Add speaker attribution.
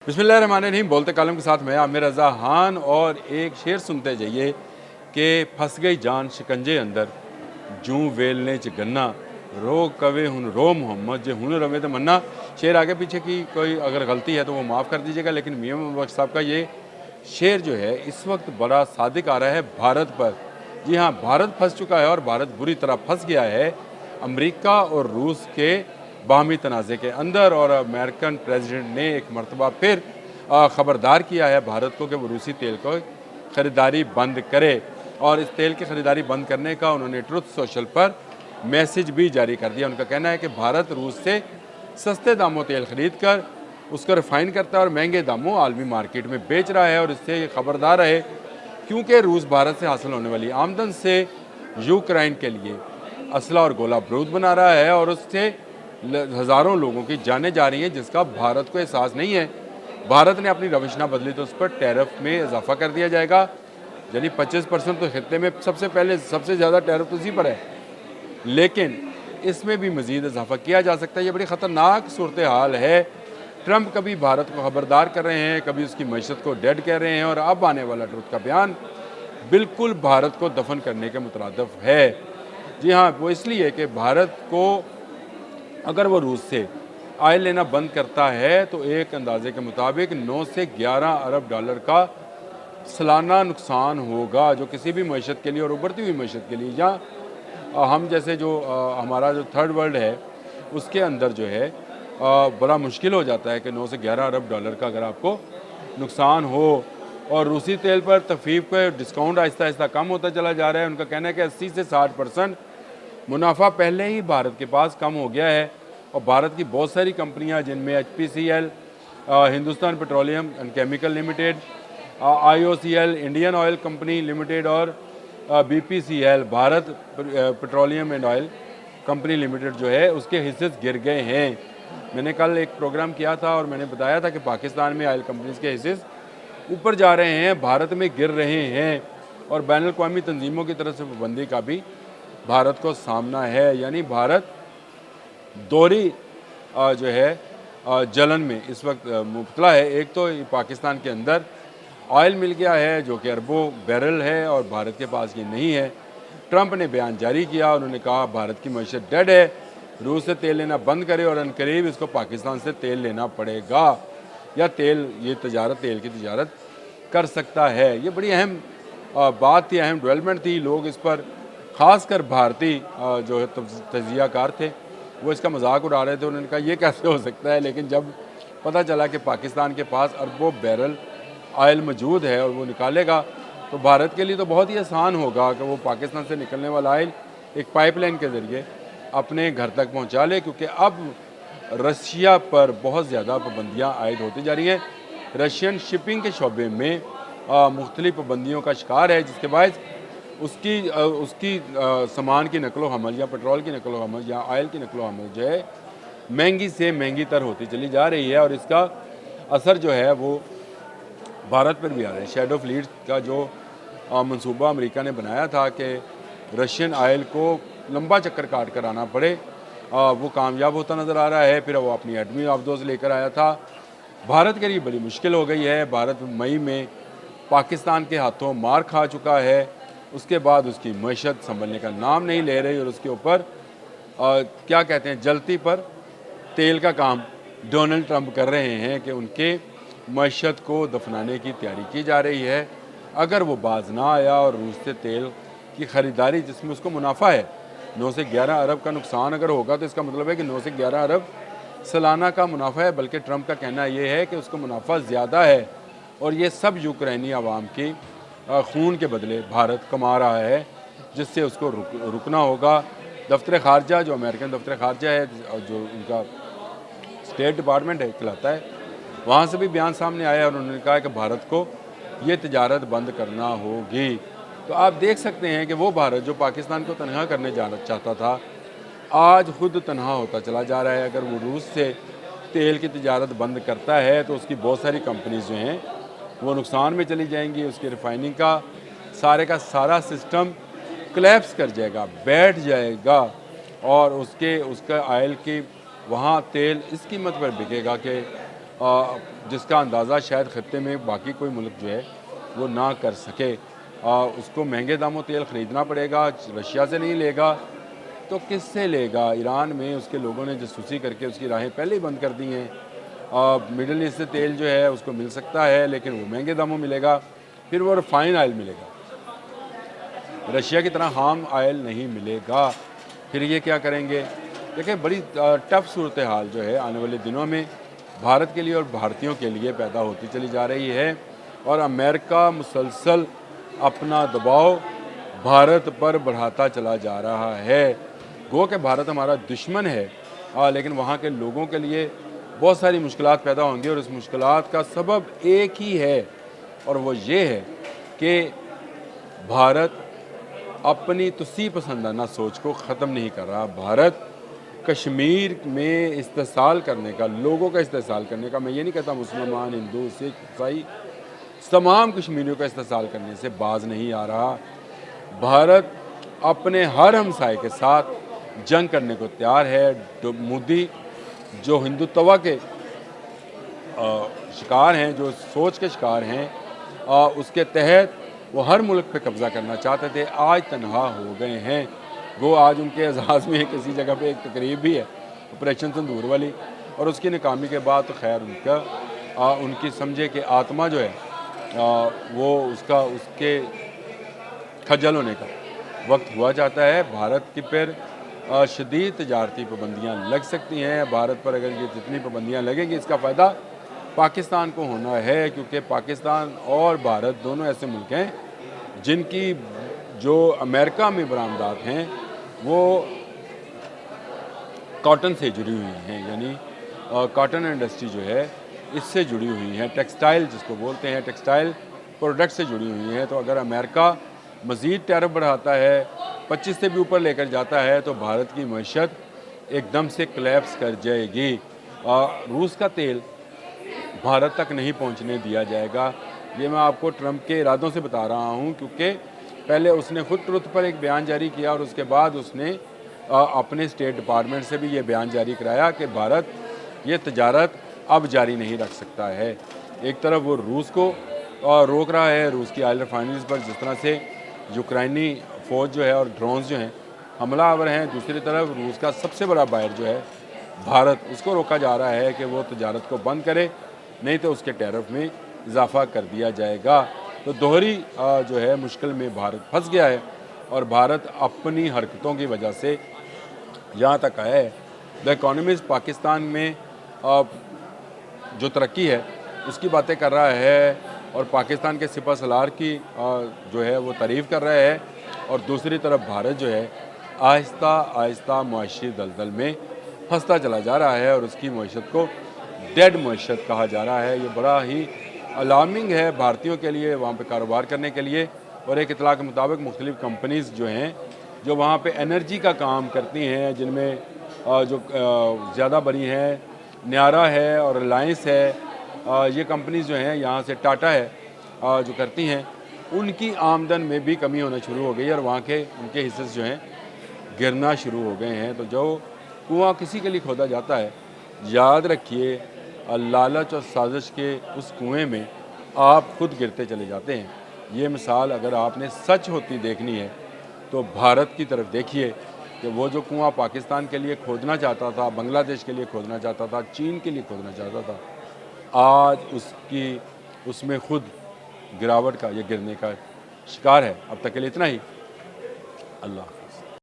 Speaker 1: बिस्मिल्लाहिर्रहमानिर्रहीम। बोलते कालम के साथ मैं आमिर रज़ा खान और एक शेर सुनते जाइए कि फंस गई जान शिकंजे अंदर, जूं वेलने च गन्ना, रो कवे हुन रो मोहम्मद जे हुन रवे तो मन्ना। शेर आगे पीछे की कोई अगर गलती है तो वो माफ़ कर दीजिएगा, लेकिन मियां मोहम्मद बख्श साहब का ये शेर जो है इस वक्त बड़ा सादिक आ रहा है भारत पर। जी हाँ, भारत फंस चुका है और भारत बुरी तरह फंस गया है अमेरिका और रूस के बाहमी तनाज़े के अंदर। और अमेरिकन प्रेसिडेंट ने एक मरतबा फिर ख़बरदार किया है भारत को कि वो रूसी तेल को ख़रीदारी बंद करे, और इस तेल की ख़रीदारी बंद करने का उन्होंने ट्रुथ सोशल पर मैसेज भी जारी कर दिया। उनका कहना है कि भारत रूस से सस्ते दामों तेल ख़रीद कर उसको रिफ़ाइन करता है और महंगे दामों आलमी मार्केट में बेच रहा है, और इससे ख़बरदार रहे क्योंकि रूस भारत से हासिल होने वाली आमदन से यूक्रेन के लिए असला और गोला बारूद बना रहा है, और उससे हज़ारों लोगों की जानें जा रही हैं जिसका भारत को एहसास नहीं है। भारत ने अपनी रविश ना बदली तो उस पर टैरिफ में इजाफा कर दिया जाएगा, यानी 25% तो खित्ते में सबसे ज़्यादा टैरिफ तो इसी पर है, लेकिन इसमें भी मज़ीद इजाफा किया जा सकता है। ये बड़ी ख़तरनाक सूरत हाल है। ट्रंप कभी भारत को खबरदार कर रहे हैं, कभी उसकी मईशत को डेड कह रहे हैं, और अब आने वाला ट्रुथ का बयान बिल्कुल भारत को दफन करने के मुतरादिफ है। जी हाँ, वो इसलिए कि भारत को अगर वो रूस से आयल लेना बंद करता है तो एक अंदाजे के मुताबिक 9 से 11 अरब डॉलर का सालाना नुकसान होगा, जो किसी भी मईशत के लिए और उभरती हुई मईशत के लिए, या हम जैसे जो हमारा जो थर्ड वर्ल्ड है उसके अंदर जो है बड़ा मुश्किल हो जाता है कि 9 से 11 अरब डॉलर का अगर आपको नुकसान हो। और रूसी तेल पर तफीफ का डिस्काउंट आहिस्ता आहिस्ता कम होता चला जा रहा है। उनका कहना है कि 80 से 60% मुनाफा पहले ही भारत के पास कम हो गया है, और भारत की बहुत सारी कंपनियां जिनमें HPCL, Hindustan petroleum and chemical limited, IOCL Indian oil company limited, और BPCL Bharat petroleum and oil company limited जो है उसके हिस्से गिर गए हैं। मैंने कल एक प्रोग्राम किया था और मैंने बताया था कि पाकिस्तान में ऑयल कंपनीज़ के हिस्से ऊपर जा रहे हैं, भारत में गिर रहे हैं, और बैनुल अक़वामी तंजीमों की तरफ से पाबंदी का भी भारत को सामना है। यानी भारत दोहरी जो है जलन में इस वक्त मुब्तला है। एक तो पाकिस्तान के अंदर ऑयल मिल गया है जो कि अरबों बैरल है, और भारत के पास ये नहीं है। ट्रंप ने बयान जारी किया, उन्होंने कहा भारत की मईशत डेड है, रूस से तेल लेना बंद करे और अनकरीब इसको पाकिस्तान से तेल लेना पड़ेगा, या तेल की तजारत कर सकता है। ये बड़ी अहम बात थी, अहम डेवलपमेंट थी। लोग इस पर ख़ासकर भारतीय जो है तजियाकार थे वो इसका मजाक उड़ा रहे थे। उन्होंने कहा ये कैसे हो सकता है, लेकिन जब पता चला कि पाकिस्तान के पास अरबों बैरल ऑयल मौजूद है और वो निकालेगा, तो भारत के लिए तो बहुत ही आसान होगा कि वो पाकिस्तान से निकलने वाला ऑयल एक पाइपलाइन के ज़रिए अपने घर तक पहुंचा ले, क्योंकि अब रशिया पर बहुत ज़्यादा पाबंदियां आयद होती जा रही हैं। रशियन शिपिंग के शोबे में मुख्तलिफ पाबंदियों का शिकार है, जिसके बायस उसकी सामान की नकलो हमल या पेट्रोल की नकलो हमल या ऑयल की नकलो हमल जो है महंगी से महंगी तर होती चली जा रही है, और इसका असर जो है वो भारत पर भी आ रहा है। शैडो फ्लीट का जो मंसूबा अमेरिका ने बनाया था कि रशियन ऑयल को लंबा चक्कर काट कर आना पड़े, वो कामयाब होता नज़र आ रहा है। फिर वो अपनी एटमी आबदोज़ लेकर आया था। भारत के लिए बड़ी मुश्किल हो गई है। भारत मई में पाकिस्तान के हाथों मार खा चुका है, उसके बाद उसकी मईशत संभलने का नाम नहीं ले रही, और उसके ऊपर क्या कहते हैं जलती पर तेल का काम डोनाल्ड ट्रंप कर रहे हैं कि उनके मईशत को दफनाने की तैयारी की जा रही है। अगर वो बाज ना आया और रूस से तेल की ख़रीदारी जिसमें उसको मुनाफा है 9 से 11 अरब का नुकसान अगर होगा, तो इसका मतलब है कि 9 से 11 अरब सालाना का मुनाफा है। बल्कि ट्रंप का कहना ये है कि उसको मुनाफा ज़्यादा है, और ये सब यूक्रेनी आवाम की खून के बदले भारत कमा रहा है, जिससे उसको रुकना होगा। दफ्तर ख़ारजा जो अमेरिकन दफ्तर ख़ारजा है, जो उनका स्टेट डिपार्टमेंट है कहलाता है, वहाँ से भी बयान सामने आया और उन्होंने कहा कि भारत को ये तजारत बंद करना होगी। तो आप देख सकते हैं कि वो भारत जो पाकिस्तान को तनहा करने जाना चाहता था, आज खुद तनहा होता चला जा रहा है। अगर वो रूस से तेल की तजारत बंद करता है तो उसकी बहुत सारी कंपनीज जो हैं वो नुकसान में चली जाएंगी। उसकी रिफाइनिंग का सारा सिस्टम कोलैप्स कर जाएगा, बैठ जाएगा, और उसका ऑयल की वहाँ तेल इस कीमत पर बिकेगा कि جس کا اندازہ شاید خطے میں باقی کوئی ملک جو ہے وہ نہ کر سکے۔ اس کو مہنگے داموں تیل خریدنا پڑے گا، رشیا سے نہیں لے گا تو کس سے لے گا؟ ایران میں اس کے لوگوں نے جاسوسی کر کے اس کی راہیں پہلے ہی بند کر دی ہیں۔ مڈل ایسٹ سے تیل جو ہے اس کو مل سکتا ہے لیکن وہ مہنگے داموں ملے گا، پھر وہ ریفائن آئل ملے گا، رشیا کی طرح خام آئل نہیں ملے گا۔ پھر یہ کیا کریں گے؟ دیکھیں بڑی ٹف صورتحال جو ہے آنے والے دنوں میں بھارت کے لیے اور بھارتیوں کے لیے پیدا ہوتی چلی جا رہی ہے، اور امریکہ مسلسل اپنا دباؤ بھارت پر بڑھاتا چلا جا رہا ہے۔ گو کہ بھارت ہمارا دشمن ہے، لیکن وہاں کے لوگوں کے لیے بہت ساری مشکلات پیدا ہوں گی، اور اس مشکلات کا سبب ایک ہی ہے، اور وہ یہ ہے کہ بھارت اپنی تسی پسندانہ سوچ کو ختم نہیں کر رہا۔ بھارت کشمیر میں استحصال کرنے کا، لوگوں کا استحصال کرنے کا، میں یہ نہیں کہتا مسلمان، ہندو، سکھ، عیسائی، تمام کشمیریوں کا استحصال کرنے سے باز نہیں آ رہا۔ بھارت اپنے ہر ہمسائے کے ساتھ جنگ کرنے کو تیار ہے۔ مودی جو ہندوتوا کے شکار ہیں، جو سوچ کے شکار ہیں، اس کے تحت وہ ہر ملک پہ قبضہ کرنا چاہتے تھے، آج تنہا ہو گئے ہیں۔ وہ آج ان کے اعزاز میں کسی جگہ پہ ایک تقریب بھی ہے آپریشن سندور والی، اور اس کی ناکامی کے بعد تو خیر ان کی سمجھے کہ آتما جو ہے وہ اس کے کھجل ہونے کا وقت ہوا جاتا ہے۔ بھارت کی پر شدید تجارتی پابندیاں لگ سکتی ہیں۔ بھارت پر اگر یہ جتنی پابندیاں لگیں گی اس کا فائدہ پاکستان کو ہونا ہے، کیونکہ پاکستان اور بھارت دونوں ایسے ملک ہیں جن کی جو امریکہ میں برآمدات ہیں وہ کاٹن سے جڑی ہوئی ہیں، یعنی کاٹن انڈسٹری جو ہے اس سے جڑی ہوئی ہیں، ٹیکسٹائل جس کو بولتے ہیں، ٹیکسٹائل پروڈکٹ سے جڑی ہوئی ہیں۔ تو اگر امریکہ مزید ٹیرف بڑھاتا ہے، 25 سے بھی اوپر لے کر جاتا ہے، تو بھارت کی معیشت ایک دم سے کلیپس کر جائے گی۔ روس کا تیل بھارت تک نہیں پہنچنے دیا جائے گا۔ یہ میں آپ کو ٹرمپ کے ارادوں سے بتا رہا ہوں، کیونکہ پہلے اس نے خود ٹروتھ پر ایک بیان جاری کیا، اور اس کے بعد اس نے اپنے اسٹیٹ ڈپارٹمنٹ سے بھی یہ بیان جاری کرایا کہ بھارت یہ تجارت اب جاری نہیں رکھ سکتا ہے۔ ایک طرف وہ روس کو روک رہا ہے، روس کی آئل ریفائنریز پر جس طرح سے یوکرائنی فوج جو ہے اور ڈرونز جو ہیں حملہ آور ہیں، دوسری طرف روس کا سب سے بڑا بائر جو ہے بھارت، اس کو روکا جا رہا ہے کہ وہ تجارت کو بند کرے، نہیں تو اس کے ٹیرف میں اضافہ کر دیا جائے گا۔ تو دوہری جو ہے مشکل میں بھارت پھنس گیا ہے، اور بھارت اپنی حرکتوں کی وجہ سے یہاں تک آیا ہے۔ دا اکانومسٹ پاکستان میں جو ترقی ہے اس کی باتیں کر رہا ہے، اور پاکستان کے سپہ سالار کی جو ہے وہ تعریف کر رہا ہے، اور دوسری طرف بھارت جو ہے آہستہ آہستہ معاشی دلدل میں پھنستا چلا جا رہا ہے، اور اس کی معیشت کو ڈیڈ معیشت کہا جا رہا ہے۔ یہ بڑا ہی الارمنگ ہے بھارتیوں کے لیے وہاں پہ کاروبار کرنے کے لیے، اور ایک اطلاع کے مطابق مختلف کمپنیز جو ہیں جو وہاں پہ انرجی کا کام کرتی ہیں، جن میں جو زیادہ بڑی ہیں نیارا ہے اور ریلائنس ہے، یہ کمپنیز جو ہیں یہاں سے ٹاٹا ہے جو کرتی ہیں، ان کی آمدن میں بھی کمی ہونا شروع ہو گئی ہے، اور وہاں کے ان کے حصے جو ہیں گرنا شروع ہو گئے ہیں۔ تو جو کنواں کسی کے لیے کھودا جاتا ہے، یاد رکھیے لالچ اور سازش کے اس کنویں میں آپ خود گرتے چلے جاتے ہیں۔ یہ مثال اگر آپ نے سچ ہوتی دیکھنی ہے تو بھارت کی طرف دیکھیے کہ وہ جو کنواں پاکستان کے لیے کھودنا چاہتا تھا، بنگلہ دیش کے لیے کھودنا چاہتا تھا، چین کے لیے کھودنا چاہتا تھا، آج اس میں خود گراوٹ کا، یہ گرنے کا شکار ہے۔ اب تک کے لیے اتنا ہی۔ اللہ